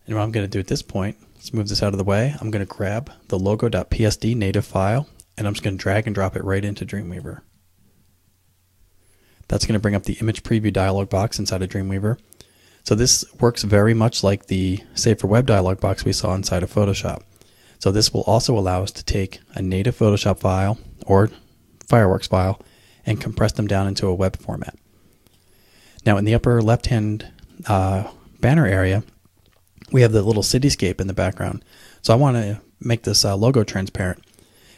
And what I'm going to do at this point, let's move this out of the way. I'm going to grab the logo.psd native file, and I'm just going to drag and drop it right into Dreamweaver. That's going to bring up the image preview dialog box inside of Dreamweaver. So this works very much like the Save for Web dialog box we saw inside of Photoshop. So this will also allow us to take a native Photoshop file or Fireworks file and compress them down into a web format. Now in the upper left-hand banner area, we have the little cityscape in the background. So I want to make this logo transparent.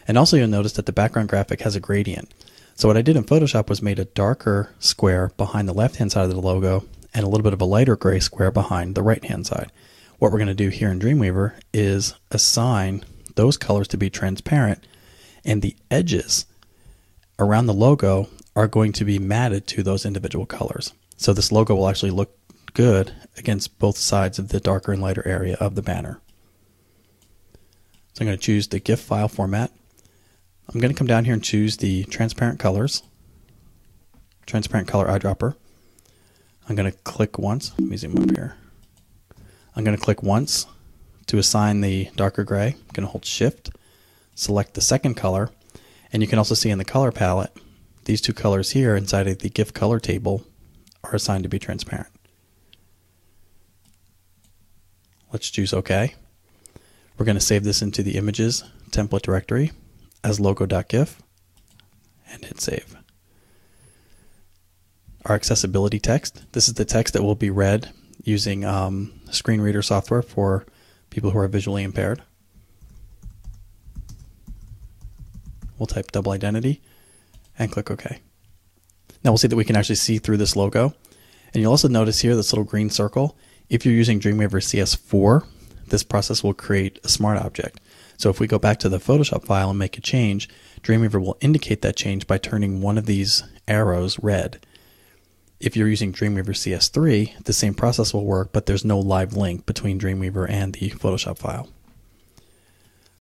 And also you'll notice that the background graphic has a gradient. So what I did in Photoshop was made a darker square behind the left-hand side of the logo and a little bit of a lighter gray square behind the right-hand side. What we're going to do here in Dreamweaver is assign those colors to be transparent, and the edges around the logo are going to be matted to those individual colors. So this logo will actually look good against both sides of the darker and lighter area of the banner. So I'm going to choose the GIF file format. I'm going to come down here and choose the transparent colors, transparent color eyedropper. I'm going to click once. Let me zoom up here. I'm going to click once to assign the darker gray. I'm going to hold Shift, select the second color, and you can also see in the color palette, these two colors here inside of the GIF color table are assigned to be transparent. Let's choose OK. We're going to save this into the images template directory as logo.gif and hit save. Our accessibility text. This is the text that will be read using screen reader software for people who are visually impaired. We'll type double identity and click OK. Now we'll see that we can actually see through this logo. And you'll also notice here this little green circle. If you're using Dreamweaver CS4, this process will create a smart object. So if we go back to the Photoshop file and make a change, Dreamweaver will indicate that change by turning one of these arrows red. If you're using Dreamweaver CS3, the same process will work, but there's no live link between Dreamweaver and the Photoshop file.